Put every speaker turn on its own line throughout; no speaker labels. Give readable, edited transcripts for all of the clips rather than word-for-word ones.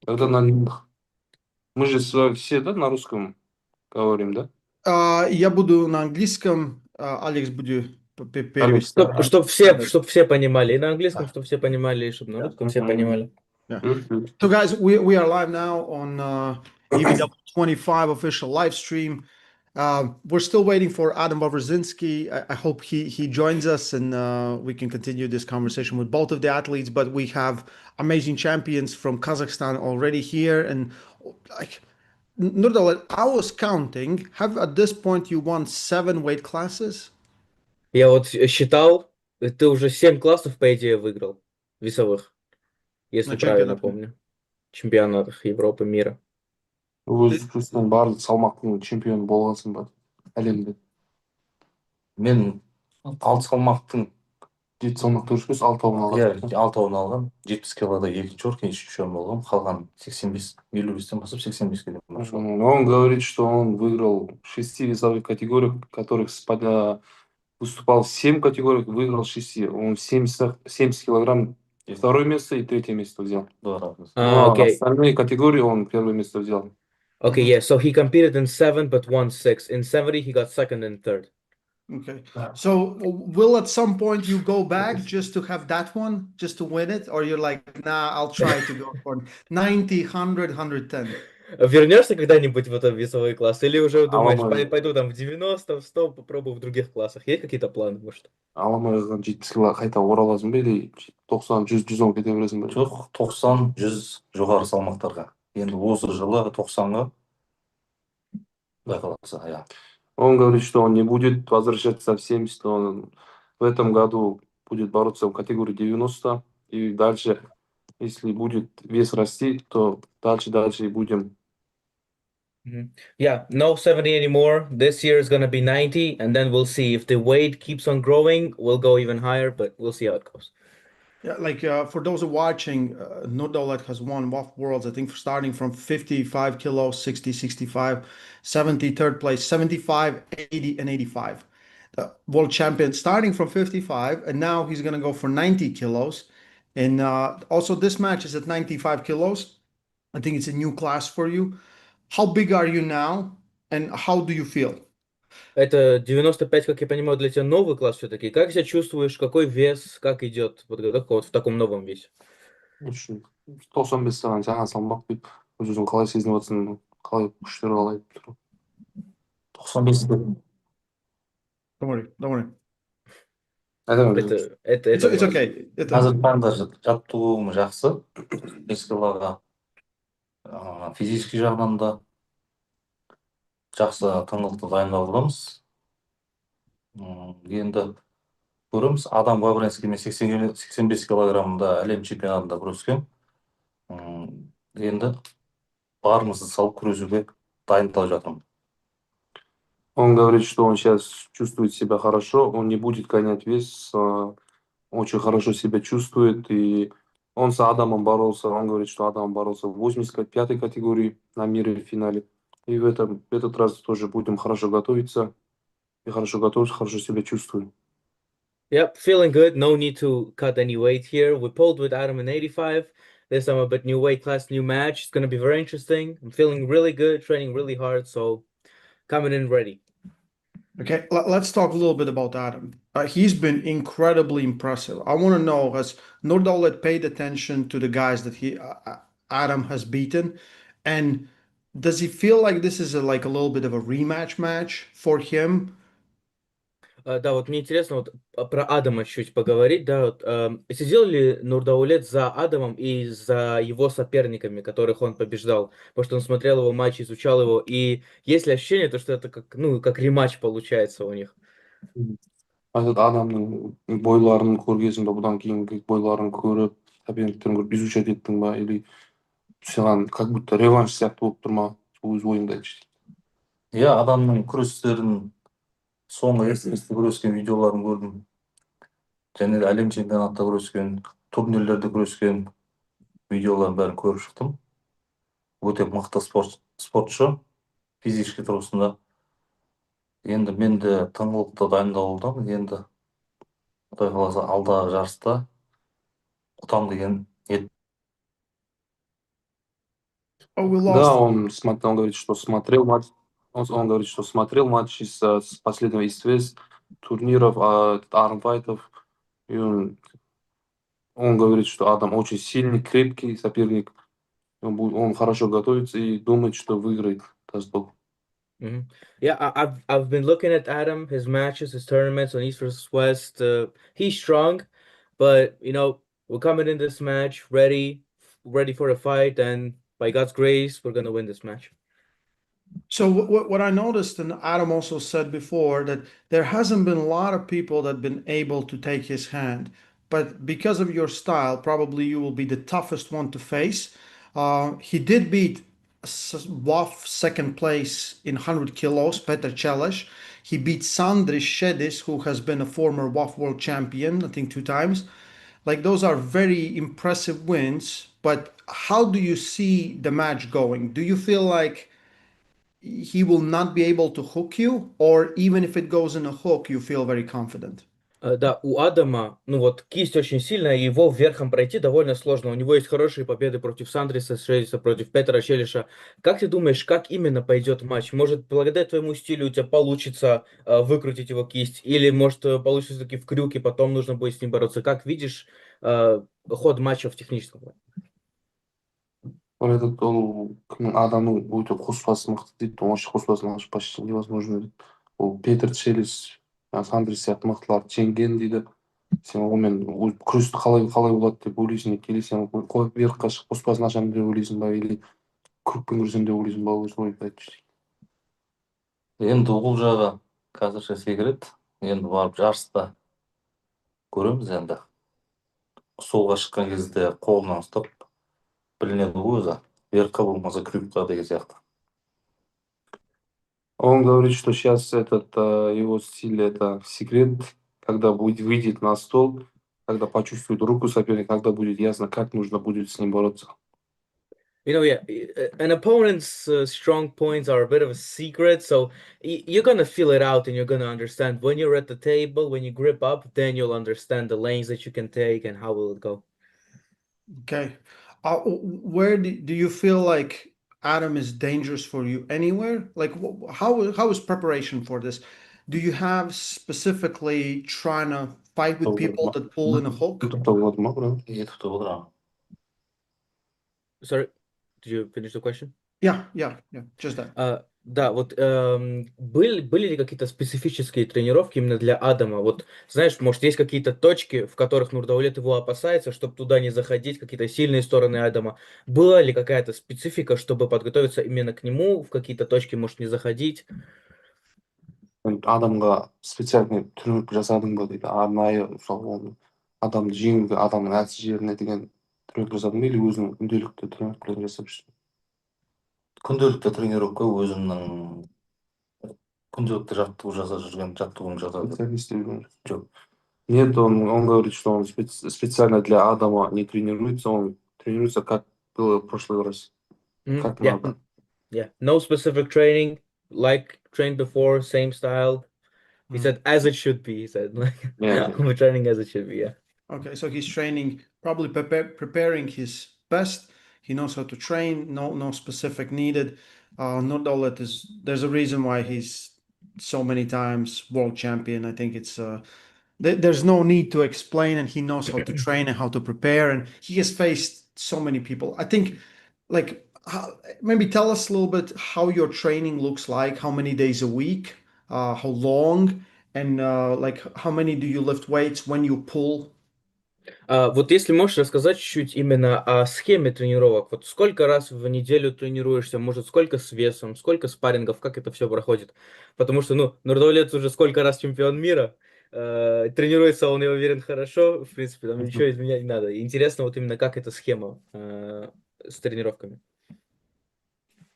Тогда мы же все, да, на русском говорим, да?
Я буду на английском, Алекс будет
Алекс,
перевести.
Чтоб все понимали. И на английском, чтобы все понимали, и чтобы на русском все понимали.
Yeah.
Мгм.
So, guys, we are live now on EVW25 official live stream. We're still waiting for Adam Wawrzynski. I hope he joins us and we can continue this conversation with both of the athletes. But we have amazing champions from Kazakhstan already here, and like Nurdaulet, I was counting. Have at this point you won 7 weight classes?
Я вот считал, ты уже 7 классов, по идее, выиграл. Весовых,
На
если правильно
чемпионате.
помню. Чемпионатах Европы, мира.
өзінің барлық салмақтың чемпионы болғансың ба әлемде?
Мен 6 салмақтың
7 салмақ дұрыс емес, алтауын
иә
алған.
6-ын алғам. 70 килода екінші орын, кейін үшінші орын болғам. Қалған 85, 55-тен бастап 85-ге дейін машалла.
Он говорит, что он выиграл в 6 весовых категориях, которых выступал в 7 категориях, выиграл 6. Он в 70 килограмм второе место и третье место взял.
Doğru.
Но
Okay.
остальные категории он первое место взял.
Okay, yeah. So he competed in 7 but won 6. In 70 he got second and third.
Okay. So will at some point you go back just to have that one, just to win it? Or you're like, nah, I'll try to go for 90, 100, 110.
Вернешься когда-нибудь в этот весовой класс? Или уже думаешь,
Аламай
пойду там в 90, в 100, попробую в других классах? Есть какие-то планы, может?
аламай қалған 70 килоға қайта ораласың ба или 90, 100, 110 кете бересің бе?
Жоқ, 90, 100 жоғары салмақтарға. Енді осы жылы 90-ға байқалса, иә.
Он говорит, что он не будет возвращаться в 70, он в этом году будет бороться в категории 90, и дальше, если будет вес расти, то дальше и будем.
Yeah, no 70 anymore. This year is gonna be 90, and then we'll see if the weight keeps on growing. We'll go even higher, but we'll see how it goes.
Yeah, like for those who are watching, Nurdaulet has won WAF Worlds, I think, for starting from 55 kilos, 60, 65, 70, third place, 75, 80, and 85. The world champion starting from 55, and now he's going to go for 90 kilos. And also, this match is at 95 kilos. I think it's a new class for you. How big are you now, and how do you feel?
Это 95, как я понимаю, для тебя новый класс все-таки. Как себя чувствуешь? Какой вес? Как идет подготовка вот в таком новом весе?
Үшін 95 саған жаңа салмақ дейді. Өзің қалай сезініп жатрсың? Қалай күштер қалай тұр?
95-те
Don't worry, don't worry.
Айта бер.
It's
Это важно.
okay.
қазіргі таңда жаттығуым жақсы. 5 килоға физический жағынан да жақсы тыңғылықты дайындалудамыз. Енді көреміз, Адам Wawrzynski мен 85 килограммда әлем чемпионатында күрескен. Енді барымызды салып күресуге дайындалып жатырмын.
Он говорит, что он сейчас чувствует себя хорошо, он не будет гонять вес, очень хорошо себя чувствует, и он с Адамом боролся, он говорит, что Адам боролся в 85-й категории на мире в финале, и в этот раз тоже будем хорошо готовиться, и хорошо готовимся, хорошо себя чувствуем.
Yep, feeling good. No need to cut any weight here. We pulled with Adam in 85. This time a bit new weight class, new match. It's gonna be very interesting. I'm feeling really good, training really hard, so coming in ready.
Okay, let's talk a little bit about Adam. He's been incredibly impressive. I want to know, has Nurdaulet paid attention to the guys that Adam has beaten, and does he feel like this is like a little bit of a rematch match for him?
Да, вот мне интересно вот про Адама чуть поговорить, да, вот, следил ли Нурдаулет за Адамом и за его соперниками, которых он побеждал, потому что он смотрел его матч, изучал его, и есть ли ощущение, то, что это как, ну, как рематч получается у них?
Айтады адамның бойларын көргесің бе, бұдан кейінгі бойларын көріп, соперниктерін көріп изучать еттің ба, или саған как будто реванш сияқты болып тұр ма, өз ойыңды айтшы дейді.
Иә, Адамның күрестерін, соңғы есті күрескен видеоларын көрдім. Және де әлем чемпионатта күрескен, турнирлерде күрескен видеоларын бәрін көріп шықтым. Өте мықты спортшы, физически тұрғысында. Енді мен де тыңғылықты дайындалудамын. Енді Құдай қаласа алдағы жарыста ұтам деген ниет.
Oh, we
Да,
lost.
он говорит, что смотрел матч, он говорит, что смотрел матчи с последнего из турниров, армфайтов, и он говорит, что Адам очень сильный, крепкий соперник, он хорошо готовится и думает, что выиграет этот бой.
Mhm. Yeah, I've been looking at Adam, his matches, his tournaments on East versus West. He's strong, but we're coming in this match ready for a fight, and by God's grace, we're gonna win this match.
So what I noticed, and Adam also said before, that there hasn't been a lot of people that have been able to take his hand. But because of your style, probably you will be the toughest one to face. He did beat WAF second place in 100 kilos, Petr Celic. He beat Sandris Shedis, who has been a former WAF world champion, I think 2 times. Like those are very impressive wins. But how do you see the match going? Do you feel like he will not be able to hook you, or even if it goes in a hook, you feel very confident?
Да, у Адама, ну вот, кисть очень сильная, и его верхом пройти довольно сложно. У него есть хорошие победы против Сандриса Шейса, против Петра Челиша. Как ты думаешь, как именно пойдет матч? Может, благодаря твоему стилю у тебя получится выкрутить его кисть? Или, может, получится таки в крюке, потом нужно будет с ним бороться? Как видишь ход матча в техническом плане?
Ол адамның өте қоспасы мықты дейді, оңаша қоспасын ашып почти невозможно дейді. Ол Петр Челис, Андрей сияқты мықтыларды жеңген дейді. Сен онымен күресті қалай болады деп ойлайсың, или сен қойып верхқа шығып қоспасын ашамын деп ойлайсың ба, или круппен күресемін деп ойлайсың ба, осылай айтшы.
Енді ол жағы қазірше секрет. Енді барып жарыста көреміз енді. Солға шыққан кезде қолынан ұстап білінеді ғой өзі. Верхқа болмаса крюкқа деген сияқты.
Он говорит, что сейчас его стиль это секрет, когда выйдет на стол, когда почувствует руку соперника, когда будет ясно, как нужно будет с ним бороться.
Yeah, an opponent's strong points are a bit of a secret, so you're gonna feel it out and you're gonna understand when you're at the table, when you grip up, then you'll understand the lanes that you can take and how will it go.
Okay. Where do you feel like Adam is dangerous for you anywhere? Like how is preparation for this? Do you have specifically trying to fight with people that pull in a hook?
Етіп отырамын.
Sorry, did you finish the question?
Yeah, just that.
Да, вот были ли какие-то специфические тренировки именно для Адама? Вот, знаешь, может, есть какие-то точки, в которых Нурдаулет его опасается, чтобы туда не заходить, какие-то сильные стороны Адама. Была ли какая-то специфика, чтобы подготовиться именно к нему, в какие-то точки, может, не заходить?
Адамға специальный тренировка жасадың ба дейді, арнайы мысалы оны адамды жеңуге, адамның әлсіз жеріне деген тренировка жасадың ба, или өзің күнделікті тренировкалар жасап жүрсің?
Күнделікті тренировка өзімнің күнделікті жаттығу жасап жүрген жаттығуым жасадым.
Специалист жүрген.
Жоқ.
Нет, он говорит, что он специально для Адама не тренируется, он тренируется, как было в прошлый раз, как надо.
Yeah, no specific training, like trained before, same style. He said, as it should be. He said, like,
Yeah.
we're training as it should be. Yeah.
Okay, so he's training, probably preparing his best. He knows how to train. No specific needed. Nurdaulet there's a reason why he's so many times world champion. I think it's there's no need to explain, and he knows how to train and how to prepare, and he has faced so many people. I think, like, maybe tell us a little bit how your training looks like, how many days a week, how long, and like how many do you lift weights, when you pull.
Вот если можешь рассказать чуть-чуть именно о схеме тренировок, вот сколько раз в неделю тренируешься, может, сколько с весом, сколько спаррингов, как это все проходит? Потому что, Нурдаулет уже сколько раз чемпион мира, тренируется он, я уверен, хорошо, в принципе, там ничего изменять не надо. Интересно вот именно как эта схема с тренировками.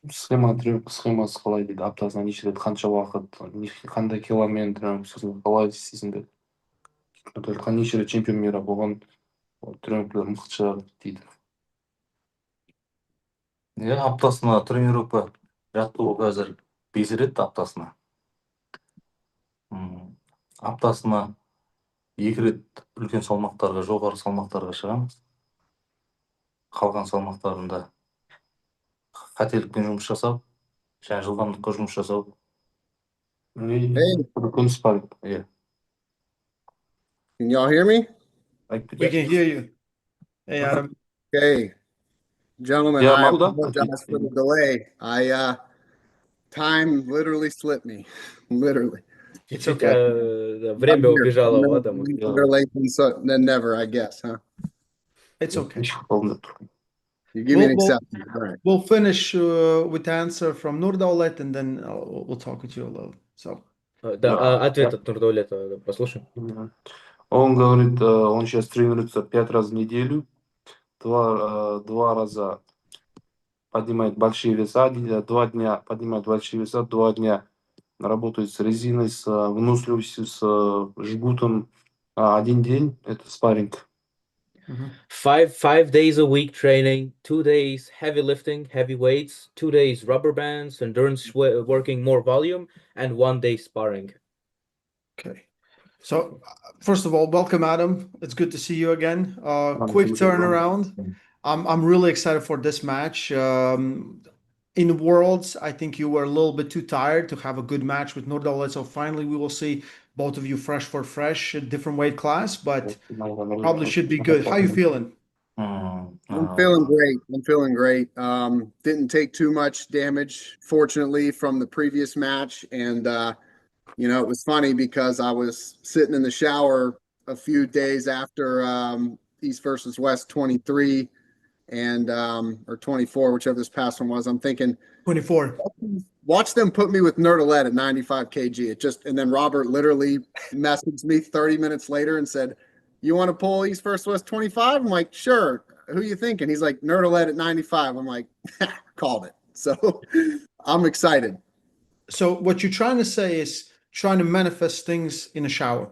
Схемасы қалай дейді, аптасына неше рет, қанша уақыт, қандай киломен тренировкасын қалай істейсің деп. Неше рет чемпион мира болған, тренировкалар мықты шығар дейді.
Иә, аптасына тренировка жаттығу қазір 5 рет аптасына. Аптасына 2 рет үлкен салмақтарға, жоғары салмақтарға шығамыз. Қалған салмақтарында қателікпен жұмыс жасау және жылдамдыққа жұмыс жасау.
И күн спарринг. Yeah.
Can y'all hear me?
We can hear you. Hey, Adam.
Okay, gentlemen,
Yeah,
I
Magda.
apologize for the delay. Time literally slipped me, literally.
Чуть-чуть
okay.
да, время
I'm here.
убежало у
No-
Адама.
Better late than never, I guess, huh?
It's okay.
You give me an
Well,
exception. All right.
we'll finish with the answer from Nurdaulet, and then we'll talk with you a little. So,
Да, ответ от Нурдаулета послушаем.
Он говорит, он сейчас тренируется 5 раз в неделю, два раза поднимает большие веса, 2 дня поднимает большие веса, 2 дня работает с резиной, с выносливостью, с жгутом, а 1 день это спарринг.
5 days a week training, 2 days heavy lifting, heavy weights, 2 days rubber bands, endurance working, more volume, and 1 day sparring.
okay. So, first of all, welcome, Adam. It's good to see you again. Quick turnaround. I'm really excited for this match. In Worlds, I think you were a little bit too tired to have a good match with Nurdaulet. So finally, we will see both of you fresh for fresh, a different weight class, but probably should be good. How you feeling?
I'm feeling great. I'm feeling great. Didn't take too much damage, fortunately, from the previous match. And, it was funny because I was sitting in the shower a few days after East versus West 23 and or 24, whichever this past one was. I'm thinking
24.
watch them put me with Nurdaulet at 95 kg. And then Robert literally messaged me 30 minutes later and said, "You want to pull East versus West 25?" I'm like, "Sure. Who you thinking?" He's like, "Nurdaulet at 95. I'm like, called it. So I'm excited.
So what you're trying to say is trying to manifest things in a shower.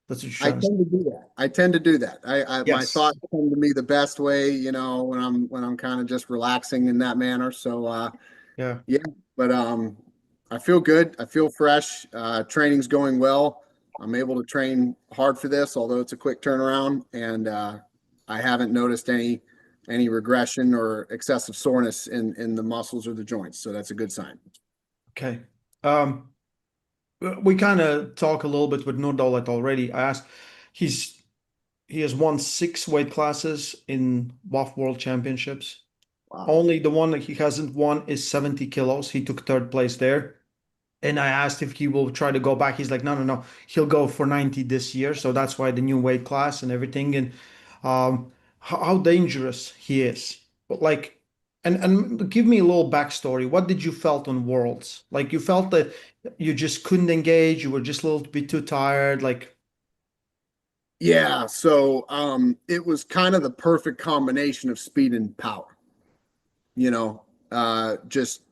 That's what you're
I
trying to say.
tend to do that. I tend to do that. My
Yes.
thoughts come to me the best way, when I'm kind of just relaxing in that manner. So
Yeah.
but I feel good. I feel fresh. Training's going well. I'm able to train hard for this, although it's a quick turnaround, and I haven't noticed any regression or excessive soreness in the muscles or the joints. So that's a good sign.
Okay. We kind of talk a little bit with Nurdaulet already. I asked, he has won 6 weight classes in WAF World Championships.
Wow.
Only the one that he hasn't won is 70 kilos. He took 3rd place there. And I asked if he will try to go back. He's like, no. He'll go for 90 this year. So that's why the new weight class and everything. And how dangerous he is. But like, and give me a little backstory. What did you felt on Worlds? Like you felt that you just couldn't engage. You were just a little bit too tired. Like,
Yeah, so it was kind of the perfect combination of speed and power. Just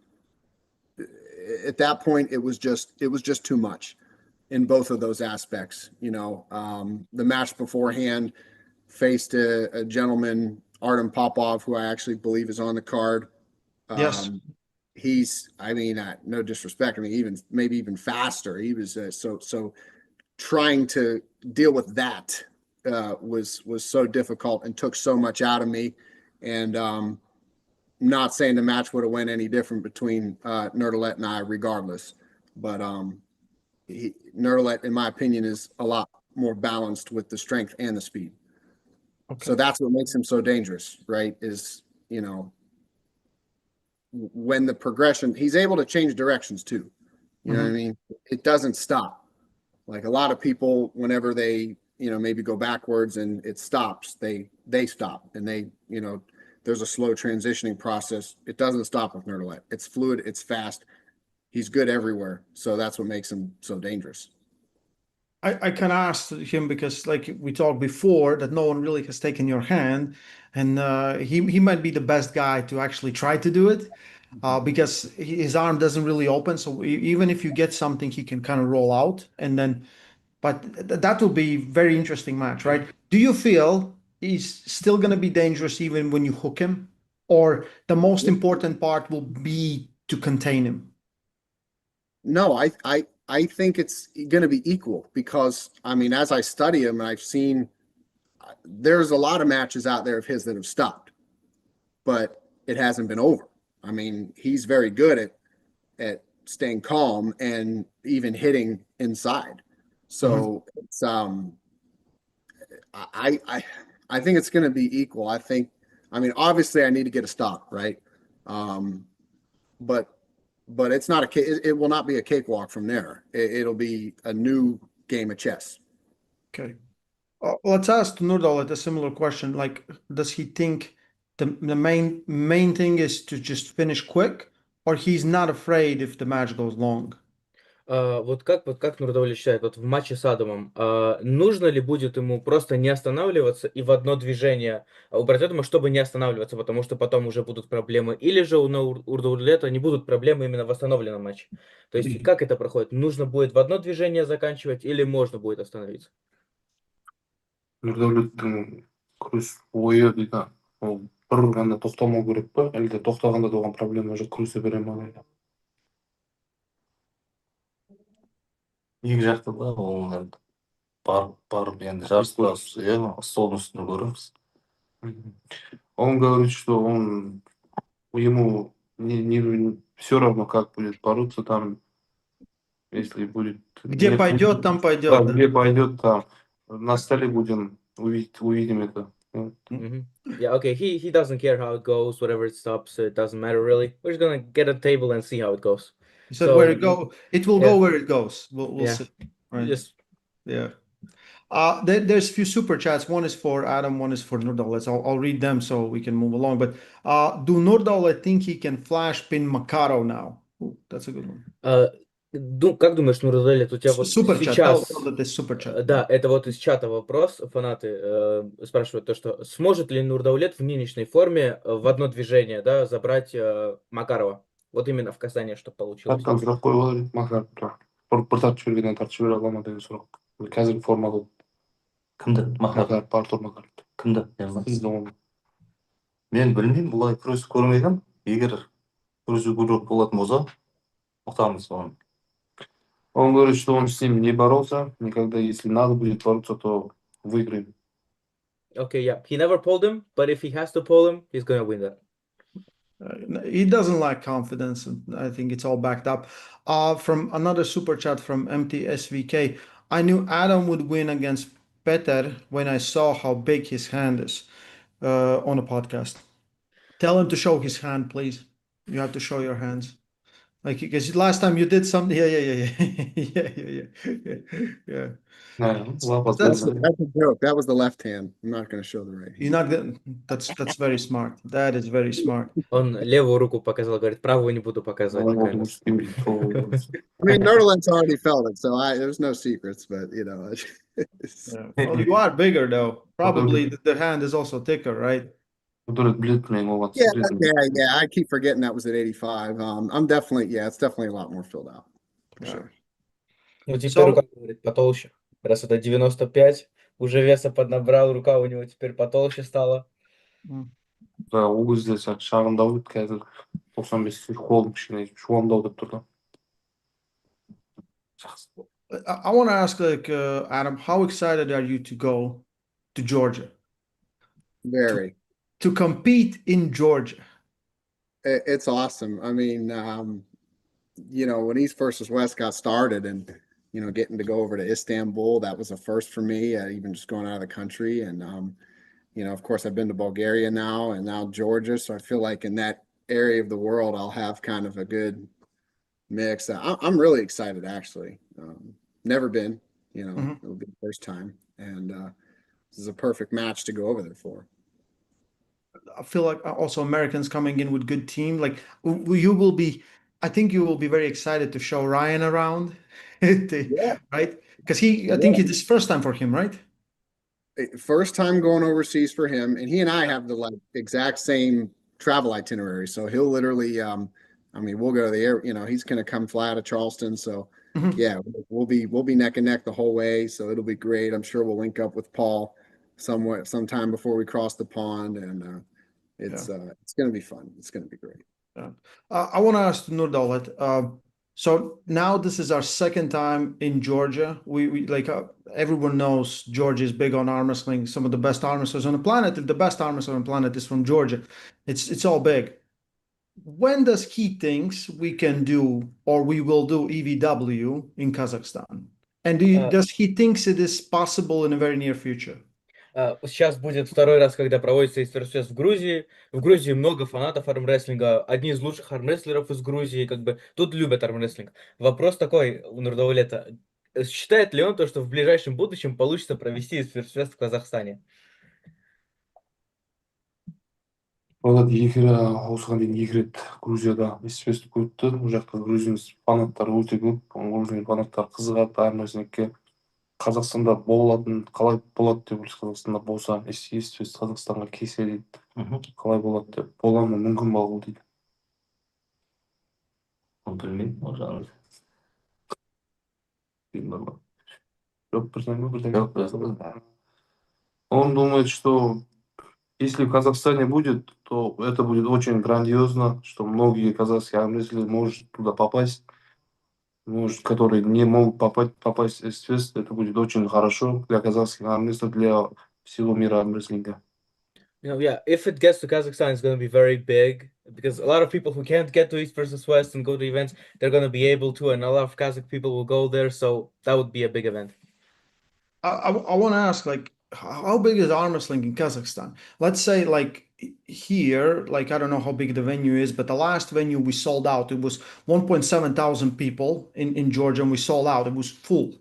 at that point it was just too much in both of those aspects. The match beforehand faced a gentleman, Artem Popov, who I actually believe is on the card.
yes.
He's, no disrespect, maybe even faster. He was so trying to deal with that was so difficult and took so much out of me. And not saying the match would have went any different between Nurdaulet and I, regardless. But Nurdaulet, in my opinion, is a lot more balanced with the strength and the speed.
Okay.
So that's what makes him so dangerous, right? Is when the progression, he's able to change directions too. You know what I mean? It doesn't stop. Like a lot of people, whenever they, maybe go backwards and it stops, they stop and they, there's a slow transitioning process. It doesn't stop with Nurdaulet. It's fluid. It's fast. He's good everywhere. So that's what makes him so dangerous.
I kind of asked him because, like we talked before, that no one really has taken your hand, and he might be the best guy to actually try to do it, because his arm doesn't really open. So even if you get something, he can kind of roll out, and then. But that will be very interesting match, right? Do you feel he's still going to be dangerous even when you hook him, or the most important part will be to contain him?
No, I think it's going to be equal because, as I study him, and I've seen there's a lot of matches out there of his that have stopped, but it hasn't been over. I mean, he's very good at staying calm and even hitting inside. So it's I think it's going to be equal. I mean, obviously, I need to get a stop, right? Um, but it's not it will not be a cakewalk from there. It'll be a new game of chess.
Okay. Let's ask Nurdaulet a similar question. Like, does he think the main thing is to just finish quick, or he's not afraid if the match goes long?
Вот как Нурдаулет считает, вот в матче с Адамом, нужно ли будет ему просто не останавливаться и в одно движение убрать Адама, чтобы не останавливаться, потому что потом уже будут проблемы, или же у Нурдаулета не будут проблемы именно в восстановленном матче? То есть как это проходит? Нужно будет в одно движение заканчивать или можно будет остановиться?
Нұрдәулеттің күрес ойы дейді, ол бір ғана тоқтамау керек па, әлде тоқтағанда да оған проблема жоқ, күресе бере ма дейді.
Екі жақта да ол енді барып енді жарыста столдың үстінде көреміз.
Он говорит, что ему не все равно, как будет бороться там, если будет...
Где
нет-
пойдет, там
Да,
пойдет. Да?
где пойдет, там. На столе увидим это.
Yeah, okay. He doesn't care how it goes, whatever it stops, it doesn't matter really. We're just gonna get a table and see how it goes.
He said
So-
where it go, it will
Yeah.
go where it goes. We'll
Yeah.
see. Right.
Just
Yeah. There's a few super chats. One is for Adam, one is for Nurdaulet. I'll read them so we can move along. But do Nurdaulet think he can flash pin Makaro now? Ooh, that's a good one.
Как думаешь, Нурдаулет, у тебя вот
Супер чат.
сейчас...
Tell that it's super chat.
Да, это вот из чата вопрос. Фанаты спрашивают то, что сможет ли Нурдаулет в нынешней форме в одно движение, да, забрать Макарова? Вот именно в касание, чтобы получилось.
Тартқан сұрақ қойып алар еді, Махар. Бір тартып жібергеннен тартып жібере ала ма деген сұрақ. Қазіргі формада
Кімді? Махар.
Махар, Артур Махар.
Кімді?
Сізді оны.
Мен білмеймін, бұлай күресіп көрмегенмін. Егер күресу керек болатын болса, ұқтамыз оны.
Он говорит, что он с ним не боролся, никогда, если надо будет бороться, то выиграем.
Okay, yeah. He never pulled him, but if he has to pull him, he's gonna win that.
He doesn't lack confidence, and I think it's all backed up. From another super chat from MTSVK, I knew Adam would win against Peter when I saw how big his hand is on a podcast. Tell him to show his hand, please. You have to show your hands. Like, because last time you did something. Yeah. Yeah.
That's a joke. That was the left hand. I'm not going to show the right hand.
You're not gonna, that's very smart. That is very smart.
Он левую руку показал, говорит, правую не буду показывать на камеру.
I mean, Nurdaulet's already felt it, so there's no secrets. But you know,
Yeah. Well, you are bigger though. Probably the hand is also thicker, right?
yeah. I keep forgetting that was at 85. I'm definitely, it's definitely a lot more filled out. For sure.
Ну, теперь
So-
рука, говорит, потолще. Раз это 95, уже веса поднабрал, рука у него теперь потолще стала.
ол кезде шағындау еді, қазір 95 қолым кішкене жуандау деп тұр да. Жақсы.
I want to ask, like, Adam, how excited are you to go to Georgia
Very.
to compete in Georgia?
It's awesome. I mean, you know, when East versus West got started, and you know, getting to go over to Istanbul, that was a first for me. Even just going out of the country, and you know, of course, I've been to Bulgaria now, and now Georgia. So I feel like in that area of the world, I'll have kind of a good mix. I'm really excited, actually. Never been, you know,
Mhm.
it'll be the first time, and this is a perfect match to go over there for.
I feel like also Americans coming in with good team. Like you will be, I think you will be very excited to show Ryan around,
Yeah.
right? Because I think it's first time for him, right?
First time going overseas for him, and he and I have the like exact same travel itinerary. So he'll literally, I mean, we'll go to the air. You know, he's going to come fly out of Charleston. So
Mhm.
yeah, we'll be neck and neck the whole way. So it'll be great. I'm sure we'll link up with Paul sometime before we cross the pond, and it's going to be fun. It's going to be great.
I want to ask Nurdaulet. So now this is our second time in Georgia. We like everyone knows Georgia is big on arm wrestling. Some of the best arm wrestlers on the planet. If the best arm wrestler on the planet is from Georgia, it's all big. when does he thinks we can do or we will do EVW in Kazakhstan? And does he thinks it is possible in a very near future?
Сейчас будет второй раз, когда проводится Истерфест в Грузии. В Грузии много фанатов армрестлинга. Одни из лучших армрестлеров из Грузии. Как бы тут любят армрестлинг. Вопрос такой у Нурдаулета. Считает ли он то, что в ближайшем будущем получится провести Истерфест в Казахстане?
осыған дейін 2 рет Грузияда естіфестік өтті. Ол жақта грузин фанаттары өте көп. Грузин фанаттар қызығады армрестлингке. Қазақстанда болатын, қалай болады деп ойлайсыз? Қазақстанда болса, естіфест Қазақстанға келсе дейді. Қалай болады деп. Бола ма, мүмкін ба ол дейді.
Білмеймін, ол жағын.
Жоқ,
Жоқ,
Он думает, что если в Казахстане будет, то это будет очень грандиозно, что многие казахские армрестлеры могут туда попасть, может, которые не могут попасть в СФС. Это будет очень хорошо для казахских армрестлеров, для всего мира армрестлинга.
Yeah, if it gets to Kazakhstan, it's going to be very big because a lot of people who can't get to East versus West and go to events, they're going to be able to, and a lot of Kazakh people will go there. So that would be a big event.
I want to ask, like, how big is arm wrestling in Kazakhstan? Let's say, like, here, like, I don't know how big the venue is, but the last venue we sold out, it was 1.7 thousand people in Georgia, and we sold out. It was full.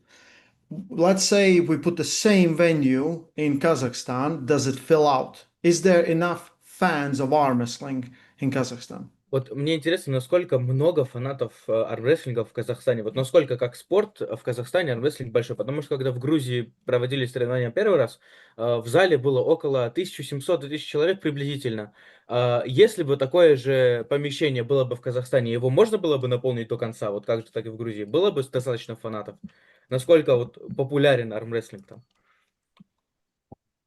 Let's say if we put the same venue in Kazakhstan, does it fill out? Is there enough fans of arm wrestling in Kazakhstan?
Вот мне интересно, насколько много фанатов армрестлинга в Казахстане. Вот насколько как спорт в Казахстане армрестлинг большой. Потому что когда в Грузии проводились соревнования первый раз, в зале было около 1700-1000 человек приблизительно. Если бы такое же помещение было бы в Казахстане, его можно было бы наполнить до конца, вот как же так и в Грузии, было бы достаточно фанатов? Насколько вот популярен армрестлинг там?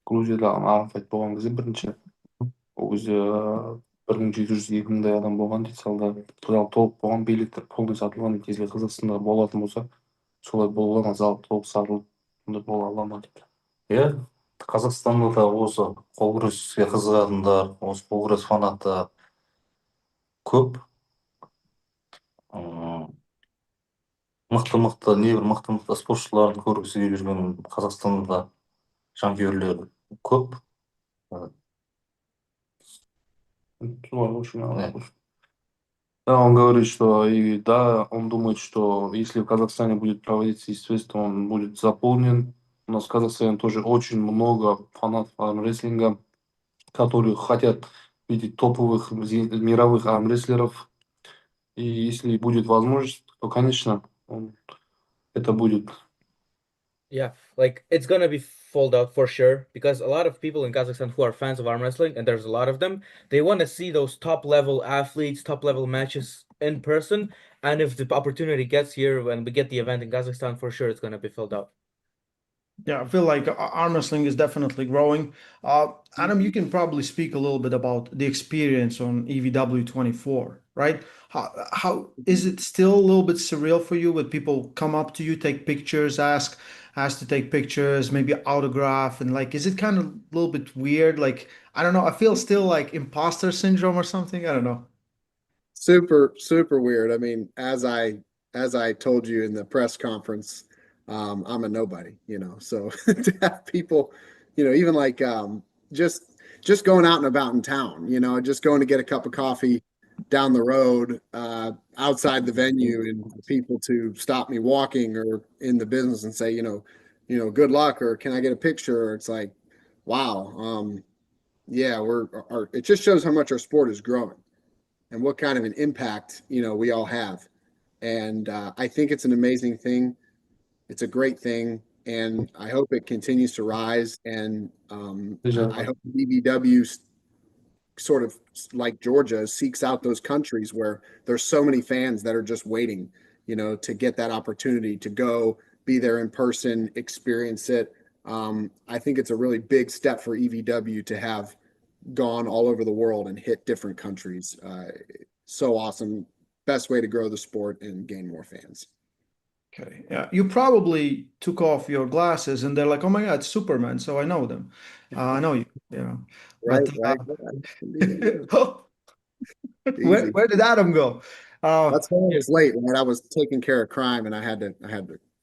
Грузияда армфайт болған кезде бірінші ол кезде 1700-2000 адам болған дейді залда. Зал толық болған, билеттер полный сатылған. Если Қазақстанда болатын болса, солай болған, зал толық сатылып, ондай бола ала ма дейді.
Иә, Қазақстанда да осы қол күреске қызығатындар, осы қол күрес фанаты көп. Мықты небір спортшыларды көргісі келіп жүрген Қазақстанда да жанкүйерлер көп.
Да, он говорит, что и да, он думает, что если в Казахстане будет проводиться естественно, то он будет заполнен. У нас в Казахстане тоже очень много фанатов армрестлинга, которые хотят видеть топовых мировых армрестлеров. И если будет возможность, то, конечно, это будет.
Yeah, like it's gonna be sold out for sure because a lot of people in Kazakhstan who are fans of arm wrestling, and there's a lot of them, they want to see those top level athletes, top level matches in person. And if the opportunity gets here when we get the event in Kazakhstan, for sure it's gonna be filled out.
Yeah, I feel like arm wrestling is definitely growing. Adam, you can probably speak a little bit about the experience on EVW 24, right? How is it still a little bit surreal for you when people come up to you, take pictures, ask to take pictures, maybe autograph, and like, is it kind of a little bit weird? Like, I don't know, I feel still like imposter syndrome or something. I don't know.
Super, super weird. I mean, as I told you in the press conference, I'm a nobody, so to have people, even like just going out and about in town, just going to get a cup of coffee down the road outside the venue, and people to stop me walking or in the business and say, good luck, or can I get a picture? Or it's like, wow, yeah, it just shows how much our sport is growing and what kind of an impact we all have. And I think it's an amazing thing. It's a great thing, and I hope it continues to rise. And I hope BBW sort of like Georgia seeks out those countries where there's so many fans that are just waiting, to get that opportunity to go be there in person, experience it. I think it's a really big step for EVW to have gone all over the world and hit different countries. So awesome. Best way to grow the sport and gain more fans.
Okay. Yeah. You probably took off your glasses and they're like, oh my God, it's Superman. So I know them. I know you,
Right.
but,
Right. Easy.
Where did Adam go?
That's why I was late, when I was taking care of crime and I had to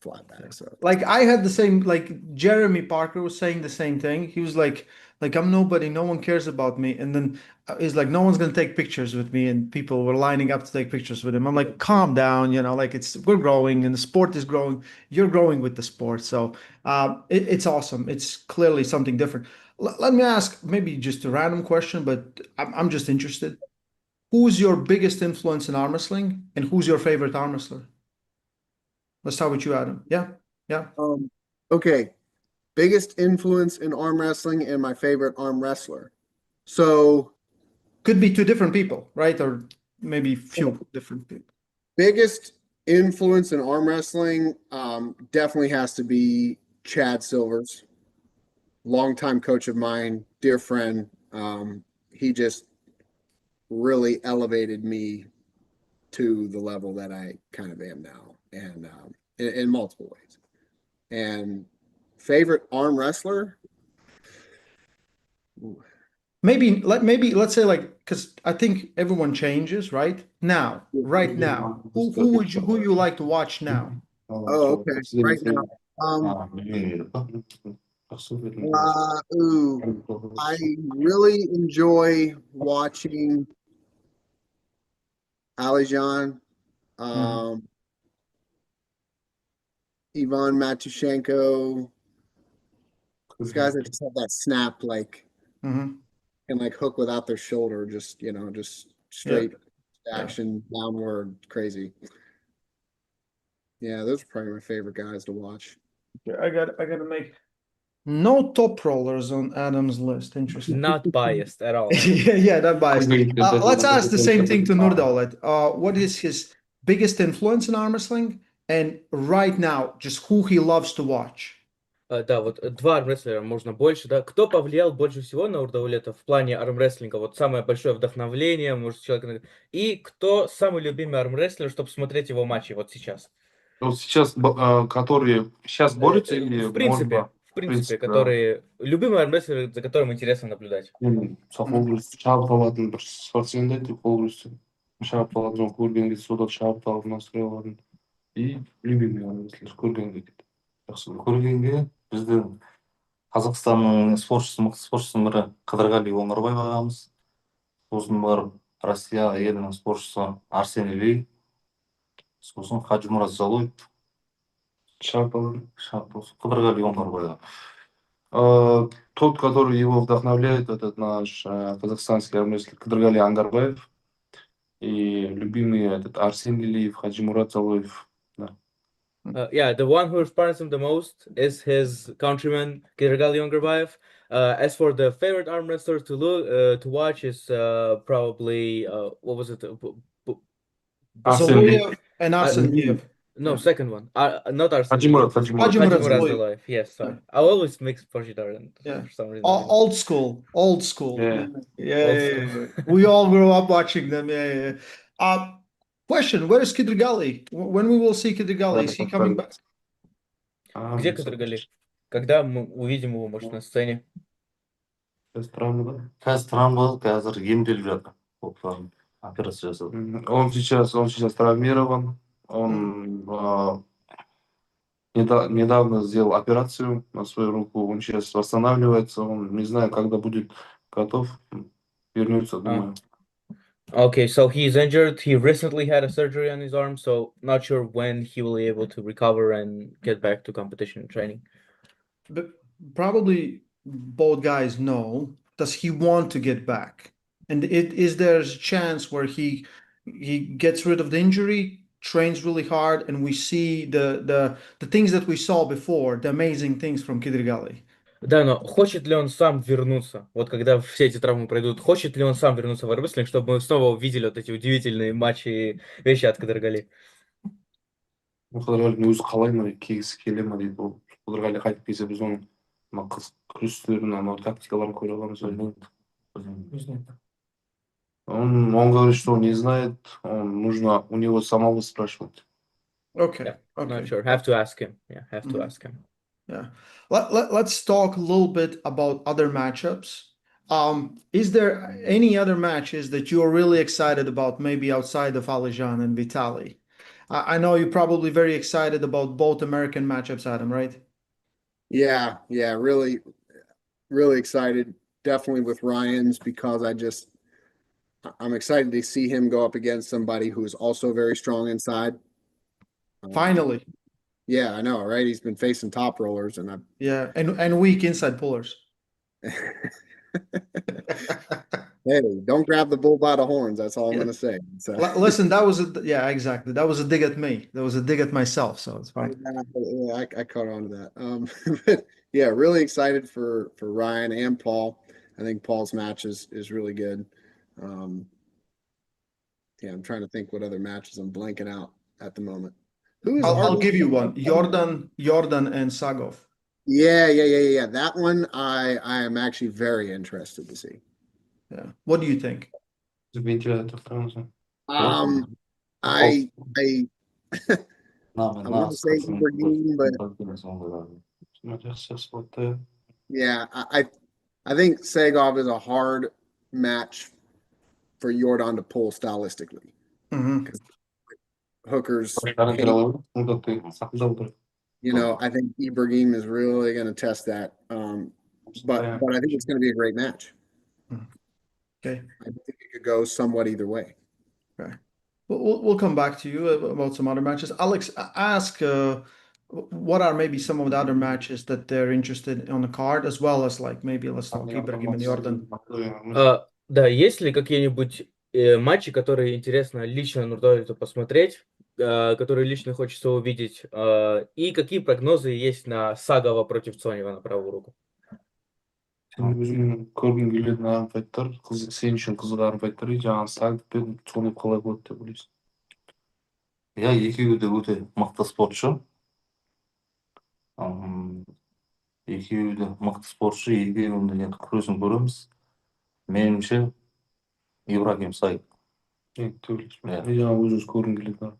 fly back. So
Like I had the same, like Jeremy Parker was saying the same thing. He was like I'm nobody, no one cares about me. And then he's like, no one's gonna take pictures with me, and people were lining up to take pictures with him. I'm like, calm down, like we're growing and the sport is growing. You're growing with the sport, so it's awesome. It's clearly something different. Let me ask maybe just a random question, but I'm just interested. Who's your biggest influence in arm wrestling, and who's your favorite arm wrestler? Let's start with you, Adam. Yeah, yeah.
okay. Biggest influence in arm wrestling and my favorite arm wrestler. So
Could be two different people, right? Or maybe few different people.
biggest influence in arm wrestling definitely has to be Chad Silvers, longtime coach of mine, dear friend. He just really elevated me to the level that I kind of am now, and in multiple ways. And favorite arm wrestler?
Maybe let's say, like, because I think everyone changes, right? Right now, who you like to watch now?
Oh, okay. Right now, I really enjoy watching Alijan, Ivan Matushenko. These guys that just have that snap, like,
Mhm.
and like hook without their shoulder, just straight action downward, crazy. Yeah, those are probably my favorite guys to watch.
I gotta make no top rollers on Adam's list. Interesting.
Not biased at all.
Yeah, that biased. Let's ask the same thing to Nurdaulet. What is his biggest influence in arm wrestling? And right now, just who he loves to watch.
Да, вот два армрестлера можно больше, да. Кто повлиял больше всего на Нурдаулета в плане армрестлинга? Вот самое большое вдохновление, может, человек... И кто самый любимый армрестлер, чтобы смотреть его матчи вот сейчас?
Вот сейчас, которые сейчас борются или
В принципе,
можно?
в принципе,
да.
которые... Любимый армрестлер, за которым интересно наблюдать.
Сол қолгүрісті шабыт алатын бір спортсмендер деп қолгүрісті шабыт алатын, соны көрген кезде содан шабыт алып настрой алатын. И любимый армрестлер көргенге жақсы
көргенге біздің Қазақстанның мықты спортшысының бірі Қыдырғали Оңғарбаев ағамыз, сосын барып Россия елінің спортшысы Арсений Ли, сосын Хаджимурат Залоев, Қыдырғали Оңғарбаев.
Тот, который его вдохновляет, этот наш казахстанский армрестлер Кыдыргали Ангарбаев. И любимый этот Арсений Лиев, Хаджимурат Залоев. Да.
Yeah, the one who inspires him the most is his countryman Kıdırgali Ongarbayev. As for the favorite arm wrestler to watch is probably what was it?
Zaloyev and Arseniev.
No, second one. Not Arsen.
Хаджимурат
Hajimurat
Zaloyev. Yes, sorry. I always mix Porshidar and for some reason.
Old school.
Yeah.
Yeah. We all grew up watching them. Yeah. Question: where is Kıdırgali? When we will see Kıdırgali? Is he coming back?
Где Кыдыргали? Когда мы увидим его, может, на сцене?
Қазір травма, қазір емделіп жатыр. Операция жасады.
Он сейчас травмирован. Он недавно сделал операцию на свою руку. Он сейчас восстанавливается. Он не знаю, когда будет готов. Вернется, думаю.
Okay, so he's injured. He recently had a surgery on his arm, so not sure when he will be able to recover and get back to competition training.
But probably both guys know. Does he want to get back? And is there a chance where he gets rid of the injury, trains really hard, and we see the things that we saw before, the amazing things from Kıdırgali?
Да, но хочет ли он сам вернуться? Вот когда все эти травмы пройдут, хочет ли он сам вернуться в армрестлинг, чтобы мы снова увидели вот эти удивительные матчи и вещи от Кыдыргали?
Кыдыргалидың өзі қалай ма келгісі келе ма дейді. Ол Кыдыргали қайтып келсе біз оның күрестерін, анау тактикаларын көре аламыз. Он говорит, что он не знает, нужно у него самого спрашивать.
Okay.
Yeah,
Okay.
not sure. Have to ask him. Yeah, have to ask him.
Yeah. Let's talk a little bit about other matchups. Is there any other matches that you're really excited about, maybe outside of Alijan and Vitali? I know you're probably very excited about both American matchups, Adam, right?
Yeah, really, really excited. Definitely with Ryan's because I'm excited to see him go up against somebody who is also very strong inside.
Finally.
Yeah, I know, right? He's been facing top rollers, and
Yeah, and weak inside pullers.
hey, don't grab the bull by the horns. That's all I'm
Yeah.
going to say. So,
Listen, yeah, exactly. That was a dig at me. That was a dig at myself, so it's fine.
yeah, I caught on to that. But yeah, really excited for Ryan and Paul. I think Paul's match is really good. Yeah, I'm trying to think what other matches I'm blanking out at the moment. Who is
I'll give you one.
Jordan?
Jordan and Sagov.
Yeah. That one I am actually very interested to see.
Yeah. What do you think?
Ventilator Franza.
I I
Нам
I want to say Ibrahim, but yeah, I think Sagov is a hard match for Jordan to pull stylistically.
Mhm.
Hookers, I think Ibrahim is really going to test that. But I think it's going to be a great match.
Okay.
I think it could go somewhat either way.
Okay. We'll come back to you about some other matches. Alex, ask what are maybe some of the other matches that they're interested on the card, as well as like maybe let's talk Ibrahim and Jordan.
Да, есть ли какие-нибудь матчи, которые интересно лично Нурдаулету посмотреть, которые лично хочется увидеть, и какие прогнозы есть на Сагова против Цонева на правую руку?
Өзімнің көргім келетін армфайттар, сен үшін қызық армфайттар, жаңағы Сагов пен Цонев қалай болады деп ойлайсың?
иә, екеуі де өте мықты спортшы. Екеуі де мықты спортшы, екеуінің де енді күресін көреміз. Меніңше Ибрагим Саид.
Жаңағы өзіңіз көргім келеді.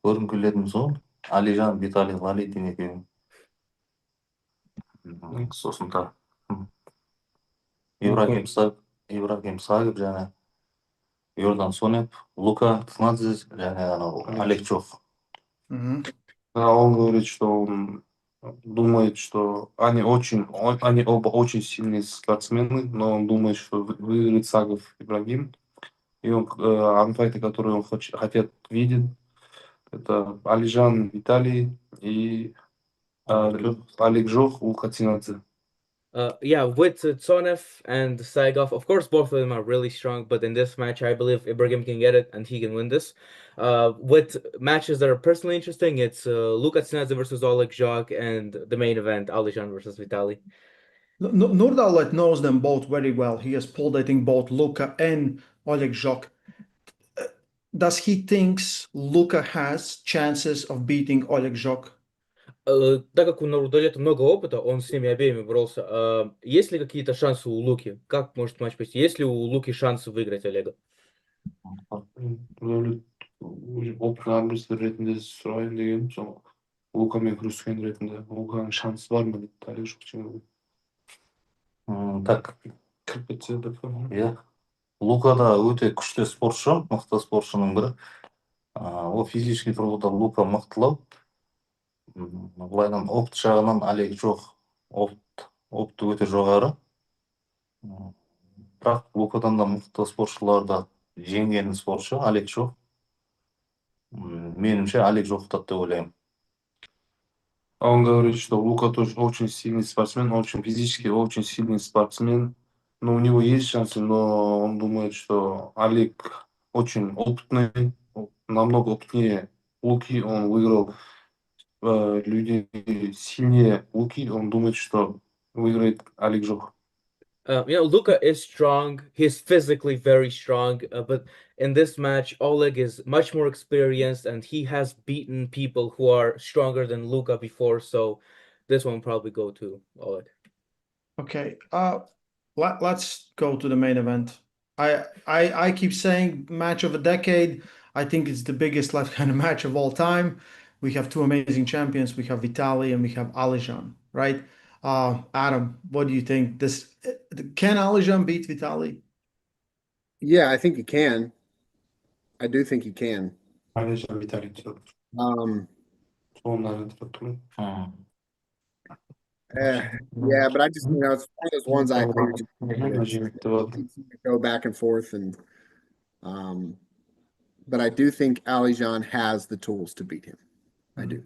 Көргім келетініміз ол Алижан Виталий Лалитин екеуі. Сосын тағы Ибрагим Сагов және Йордан Сонев, Лука Тнадзе және анау Олег Чох.
Он говорит, что он думает, что они оба очень сильные спортсмены, но он думает, что выиграет Сагов Ибрагим. И анфайты, которые он хотят видеть, это Алижан Виталий и Олег Жох у Хатинадзе.
Yeah, with Tsonev and Saigov, of course, both of them are really strong, but in this match, I believe Ibrahim can get it and he can win this. With matches that are personally interesting, it's Luka Tsinadze versus Oleg Zhok and the main event, Alijan versus Vitali.
Nurdaulet knows them both very well. He has pulled, I think, both Luka and Oleg Zhok. Does he thinks Luka has chances of beating Oleg Zhok?
Так как у Нурдаулета много опыта, он с ними обеими боролся. Есть ли какие-то шансы у Луки? Как может матч пойти? Есть ли у Луки шансы выиграть Олега?
Опытный армрестлер ретінде сұрайын дегенім сол Лукамен күрескен ретінде Луканың шансы бар ма дейді Олег Жохченко.
Так,
кіріп кетсе деп
иә, Лука да өте күшті спортшы, мықты спортшының бірі. Ол физически тұрғыда Лука мықтылау. Былайдан опыт жағынан Олег Жох опыты өте жоғары. Бірақ Лукадан да мықты спортшыларды жеңген спортшы Олег Жох. Меніңше Олег Жохтады деп ойлаймын.
Он говорит, что Лука тоже очень сильный спортсмен, очень физически очень сильный спортсмен. Но у него есть шансы, но он думает, что Олег очень опытный, намного опытнее Луки. Он выиграл людей сильнее Луки. Он думает, что выиграет Олег Жох.
Luka is strong. He's physically very strong, but in this match, Oleg is much more experienced, and he has beaten people who are stronger than Luka before. So this one will probably go to Oleg.
Okay. Let's go to the main event. I keep saying match of a decade. I think it's the biggest left-handed match of all time. We have two amazing champions. We have Vitali and we have Alijan, right? Adam, what do you think? Can Alijan beat Vitali?
Yeah, I think he can. I do think he can.
Aidarkhan Vitali diyor.
Um,
Sonları Batumi.
yeah, but I just, you know, it's one of those ones I just go back and forth but I do think Alijan has the tools to beat him. I do.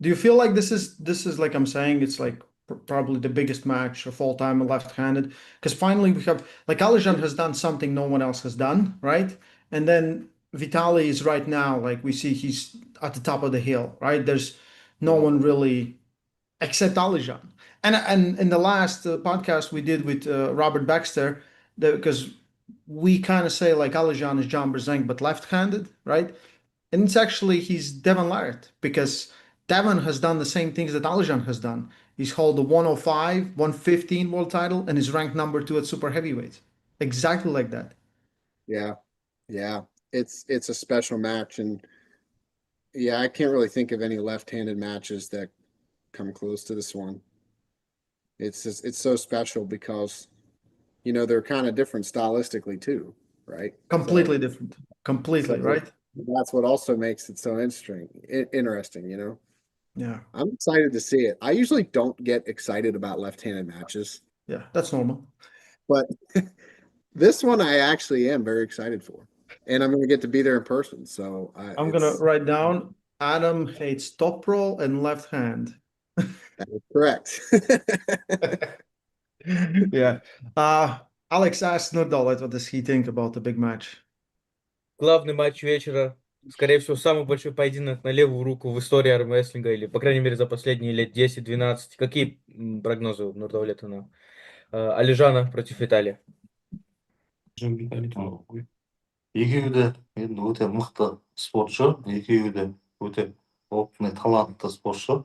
Do you feel like this is like I'm saying, it's like probably the biggest match of all time left-handed? Because finally we have like Alijan has done something no one else has done, right? And then Vitali is right now, like we see he's at the top of the hill, right? There's no one really except Alijan. And in the last podcast we did with Robert Baxter, because we kind of say like Alijan is John Brzenk but left-handed, right? And it's actually he's Devon Larratt because Devon has done the same things that Alijan has done. He's held the 105, 115 world title and is ranked number 2 at super heavyweight. Exactly like that.
Yeah. Yeah. It's a special match, and yeah, I can't really think of any left-handed matches that come close to this one. It's so special because, you know, they're kind of different stylistically too, right?
Completely different. Completely,
so
right?
that's what also makes it so interesting, you know.
Yeah.
I'm excited to see it. I usually don't get excited about left-handed matches,
Yeah, that's normal.
but this one I actually am very excited for, and I'm going to get to be there in person. So
I'm gonna write down Adam hates top roll and left hand.
that is correct.
Yeah. Alex asked Nurdaulet, what does he think about the big match?
Главный матч вечера. Скорее всего, самый большой поединок на левую руку в истории армрестлинга, или, по крайней мере, за последние лет 10-12. Какие прогнозы у Нурдаулета на Алижана против Виталия?
Aidarkhan Vitali diyor.
Екеуі де енді өте мықты спортшы, екеуі де өте опытный, талантты спортшы.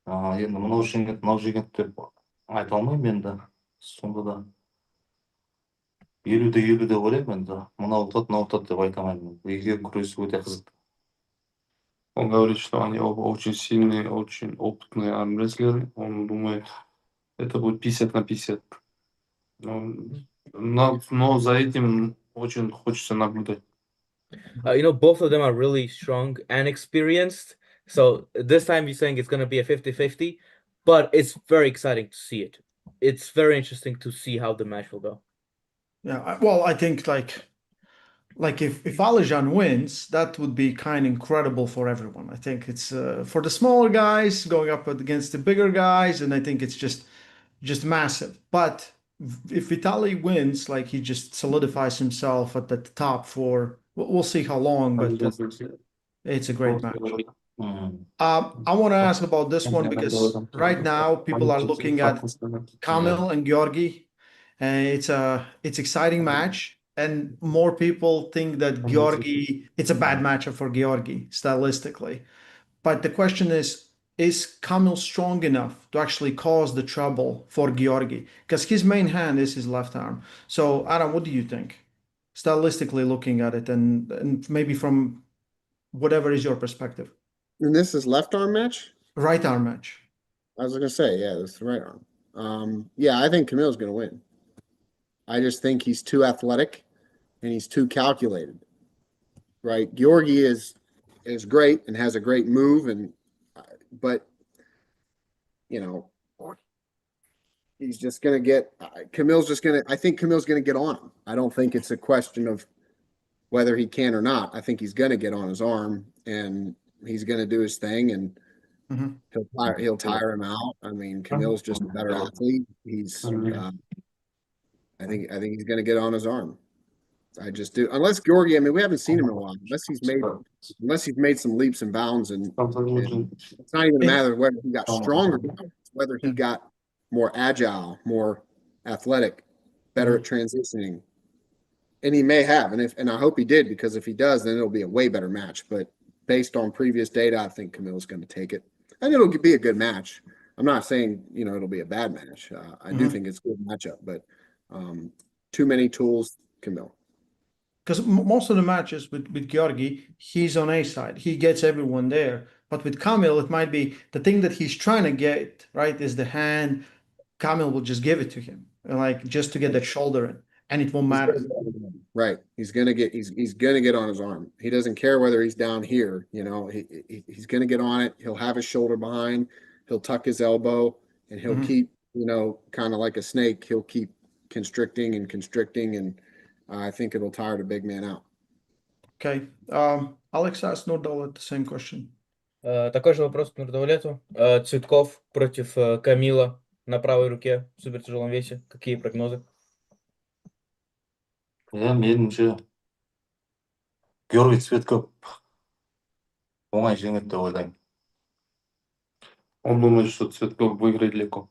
Енді мынау жеңеді, мынау жеңеді деп айта алмаймын енді. Сонда да 50-50 деп ойлаймын енді. Мынау ұтады, мынау ұтады деп айта алмаймын. Екеуінің күресі өте қызықты.
Он говорит, что они оба очень сильные, очень опытные армрестлеры. Он думает, это будет 50 на 50. Но за этим очень хочется наблюдать.
You know, both of them are really strong and experienced. So this time you're saying it's going to be a 50-50, but it's very exciting to see it. It's very interesting to see how the match will go.
Yeah, well, I think like if Alijan wins, that would be kind of incredible for everyone. I think it's for the smaller guys going up against the bigger guys, and I think it's just massive. But if Vitali wins, like he just solidifies himself at the top for we'll see how long, but it's a great match. I want to ask about this one because right now people are looking at Kamil and Georgi, and it's exciting match. And more people think that Georgi, it's a bad matchup for Georgi stylistically. But the question is Kamil strong enough to actually cause the trouble for Georgi? Because his main hand is his left arm. So, Adam, what do you think? Stylistically looking at it and maybe from whatever is your perspective.
And this is left arm match?
Right arm match.
I was going to say, yeah, this is the right arm. Yeah, I think Camille's going to win. I just think he's too athletic and he's too calculated. Right? Georgi is great and has a great move, but you know, he's just going to get Camille's just going to. I think Camille's going to get on him. I don't think it's a question of whether he can or not. I think he's going to get on his arm and he's going to do his thing, and he'll tire him out. I mean, Camille's just a better athlete. He's I think he's going to get on his arm. I just do. Unless Georgi, I mean, we haven't seen him in a while. Unless he's made some leaps and bounds, and it's not even a matter of whether he got stronger, it's whether he got more agile, more athletic, better at transitioning. And he may have, and I hope he did, because if he does, then it'll be a way better match. But based on previous data, I think Camille's going to take it. And it'll be a good match. I'm not saying, it'll be a bad match. I do think it's a good matchup, but too many tools, Camille.
Because most of the matches with Georgi, he's on A side. He gets everyone there. But with Kamil, it might be the thing that he's trying to get, right, is the hand. Kamil will just give it to him, like just to get that shoulder in, and it won't matter.
Right. He's gonna get on his arm. He doesn't care whether he's down here. You know, he's gonna get on it. He'll have his shoulder behind. He'll tuck his elbow, and he'll keep, you know, kind of like a snake. He'll keep constricting, and I think it'll tire the big man out.
Okay. Alex asked Nurdaulet the same question.
Такой же вопрос к Нурдаулету. Цветков против Камила на правой руке в супертяжелом весе. Какие прогнозы?
меніңше Георгий Цветков оңай жеңеді деп ойлаймын.
Он думает, что Цветков выиграет легко.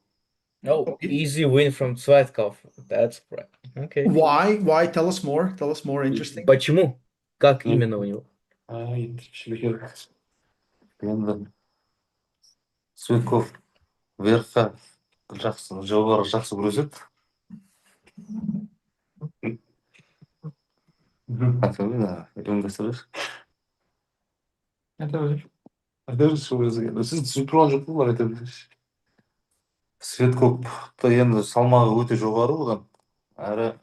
Oh, easy win from Цветков. That's right. Okay.
Why? Why? Tell us more. Tell us more. Interesting.
Почему? Как именно у него?
Енді Цветков верхқа жақсы, жоғары жақсы күреседі. Цветковты енді салмағы өте жоғары одан, әрі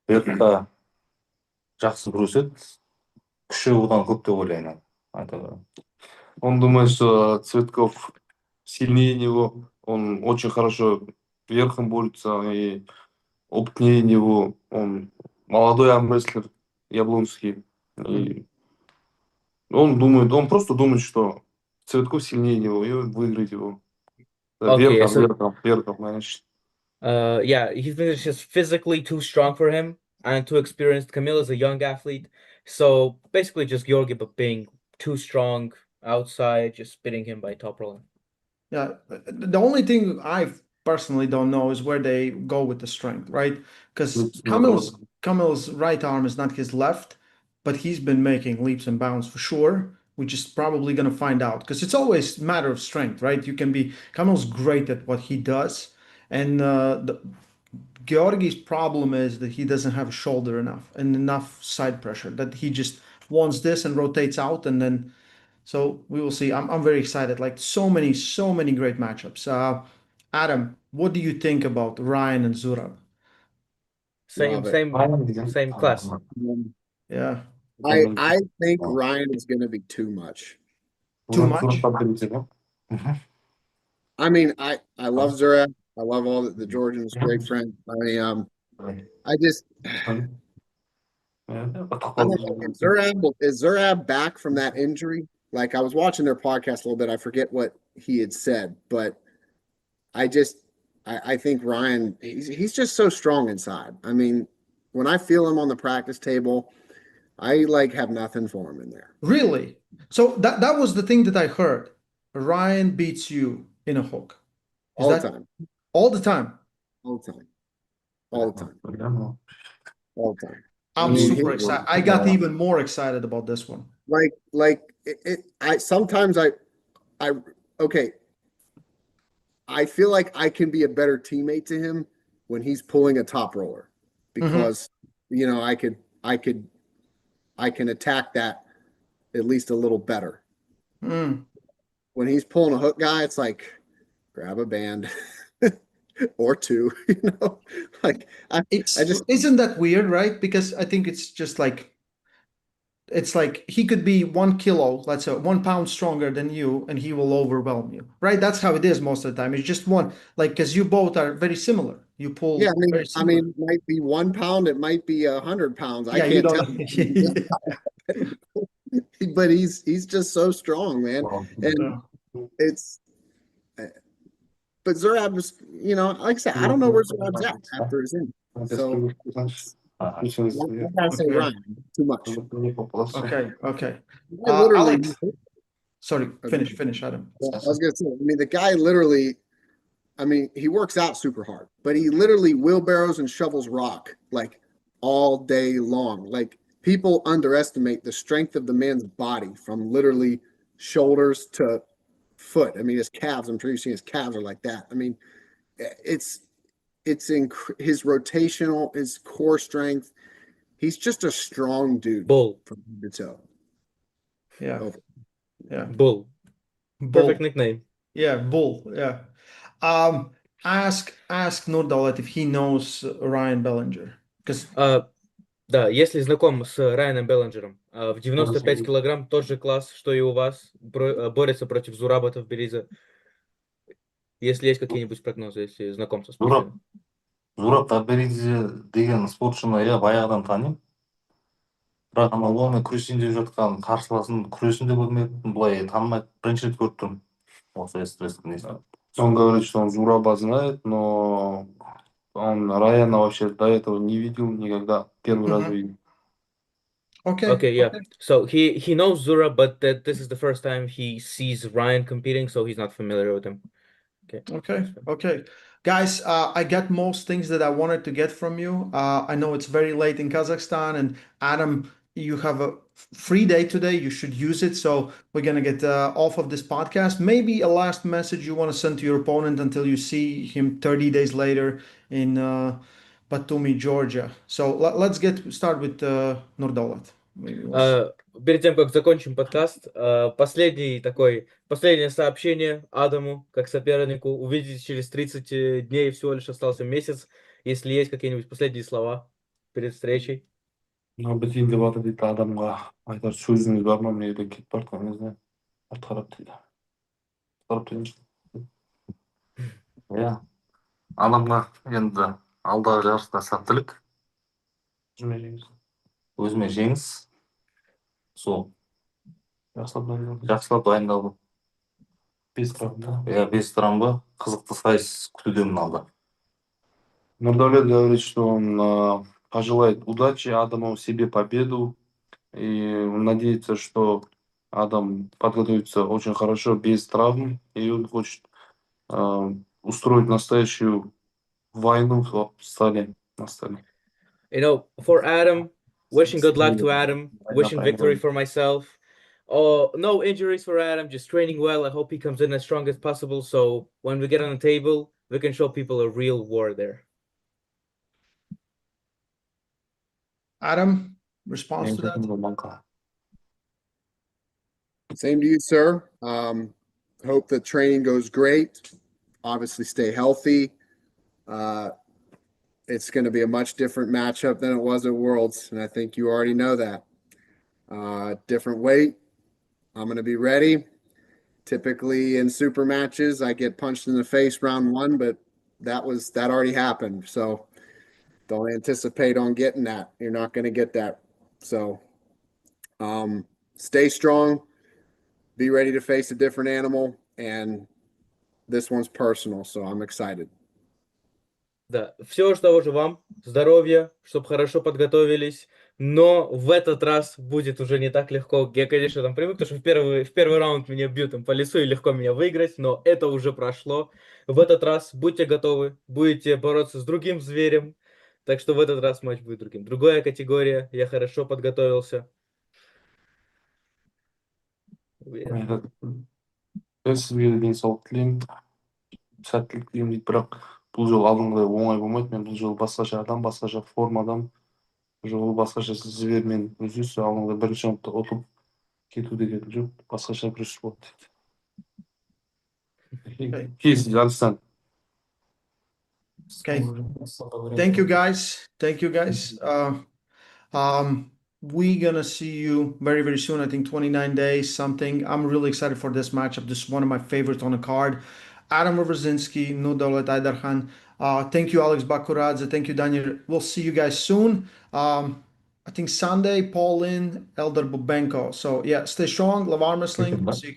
верхқа жақсы күреседі, күші одан көп деп ойлаймын.
Он думает, что Цветков сильнее него, он очень хорошо верхом борется и опытнее него. Он молодой армрестлер, Яблонский. И он просто думает, что Цветков сильнее него и выиграет его.
Okay,
Верхом, конечно.
Yeah, he thinks just physically too strong for him and too experienced. Camille is a young athlete, so basically just Georgi, but being too strong outside, just spitting him by top rolling.
Yeah, the only thing I personally don't know is where they go with the strength, right? Because Kamil's right arm is not his left, but he's been making leaps and bounds for sure. We're just probably gonna find out because it's always a matter of strength, right? Kamil's great at what he does, and Georgi's problem is that he doesn't have a shoulder enough side pressure, that he just wants this and rotates out, and then so we will see. I'm very excited. Like so many great matchups. Adam, what do you think about Ryan and Zurab?
Same class.
Yeah.
I think Ryan is going to be too much.
Too much?
I mean, I love Zurab. I love all the Georgians, great friend. I just I don't know. Is Zurab back from that injury? Like I was watching their podcast a little bit. I forget what he had said, but I think Ryan, he's just so strong inside. I mean, when I feel him on the practice table, I like have nothing for him in there.
Really? So that was the thing that I heard. Ryan beats you in a hook.
All the time.
All the time.
All the time. All the time. All the time.
I'm super excited. I got even more excited about this one.
I sometimes I feel like I can be a better teammate to him when he's pulling a top roller because you know I can attack that at least a little better. When he's pulling a hook guy, it's like grab a band or two, you know. Like
isn't that weird, right? Because I think it's just like it's like he could be 1 kilo, let's say 1 pound stronger than you, and he will overwhelm you, right? That's how it is most of the time. It's just one, like, because you both are very similar. You pull.
Yeah, I mean, it might be 1 pound, it might be 100 pounds. I can't tell. But he's just so strong, man. And but Zurab was, you know, like I said, I don't know where Zurab's at after his injury. So I gotta say Ryan, too much.
Okay.
Literally,
sorry, finish, Adam.
I was gonna say, I mean, the guy literally, I mean, he works out super hard, but he literally wheelbarrows and shovels rock like all day long. Like people underestimate the strength of the man's body from literally shoulders to foot. I mean, his calves, I'm sure you've seen his calves are like that. I mean, it's in his rotational, his core strength. He's just a strong dude.
Bull.
From head to toe.
Yeah. Yeah.
Bull.
Bull.
Perfect nickname.
Yeah, Bull. Yeah. Ask Nurdaulet if he knows Ryan Bellinger. Because
Да, если знаком с Райаном Беллинджером, в 95 килограмм тот же класс, что и у вас, борется против Зураба Тавберидзе. Если есть какие-нибудь прогнозы, если знаком со спортсменом.
Зураб Таберидзе деген спортшыны иә баяғыдан танимын. Бірақ ана онымен күресейін деп жатқан қарсыласын күресін де көрмедім, былай танымайды. Бірінші рет көріп тұрмын. Осы стресстің несін.
Он говорит, что он Зураба знает, но он Райана вообще до этого не видел никогда. Первый раз видел.
Okay, yeah. So he knows Zura, but that this is the first time he sees Ryan competing, so he's not familiar with him.
Okay. Guys, I got most things that I wanted to get from you. I know it's very late in Kazakhstan, and Adam, you have a free day today. You should use it. So we're gonna get off of this podcast. Maybe a last message you want to send to your opponent until you see him 30 days later in Batumi, Georgia. So let's start with Nurdaulet.
Перед тем, как закончим подкаст, последнее сообщение Адаму, как сопернику. Увидите через 30 дней, всего лишь остался месяц. Если есть какие-нибудь последние слова перед встречей.
Бітейін деп жатыр дейді адамға айтар сөзіңіз бар ма, мен кетіп бара жатқан кезде артқа қарап дейді.
Иә. Адамға енді алдағы жарыста сәттілік. Өзіме жеңіс. Сол. Жақсылап дайындалу. 5 раунд. Иә, 5 раунд. Қызықты сайыс күтудемін алда.
Нурдаулет говорит, что он пожелает удачи Адаму, себе победу. И он надеется, что Адам подготовится очень хорошо, без травм. И он хочет устроить настоящую войну в столе. На столе.
You know, for Adam, wishing good luck to Adam, wishing victory for myself. Oh, no injuries for Adam, just training well. I hope he comes in as strong as possible. So when we get on the table, we can show people a real war there.
Adam, response to that?
Same to you, sir. Hope the training goes great. Obviously, stay healthy. It's going to be a much different matchup than it was at Worlds, and I think you already know that. Different weight. I'm going to be ready. Typically in super matches, I get punched in the face round 1, but that already happened. So don't anticipate on getting that. You're not going to get that. So stay strong. Be ready to face a different animal, and this one's personal, so I'm excited.
Да, всего того же вам, здоровья, чтобы хорошо подготовились, но в этот раз будет уже не так легко. Я, конечно, там привык, потому что в первый раунд меня бьют там по лицу и легко меня выиграть, но это уже прошло. В этот раз будьте готовы, будете бороться с другим зверем, так что в этот раз матч будет другим. Другая категория, я хорошо подготовился.
Сізге денсаулық тілеймін, сәттілік тілеймін дейді, бірақ бұл жол алдыңғыдай оңай болмайды. Мен бұл жол басқаша адам, басқаша формадам. Жол басқаша звермен үзілсе, алдыңғыдай бірінші раундта ұтып кету деген жоқ. Басқаша күрес болады дейді. Please understand.
Okay. Thank you, guys. We're gonna see you very, very soon. I think 29 days, something. I'm really excited for this matchup. This is one of my favorites on the card. Adam Wawrzynski, Nurdaulet, Aidarkhan. Thank you, Alex Bakuradze. Thank you, Daniel. We'll see you guys soon. I think Sunday, Paul Lin, Eldar Bubenko. So yeah, stay strong. Love arm wrestling. See you.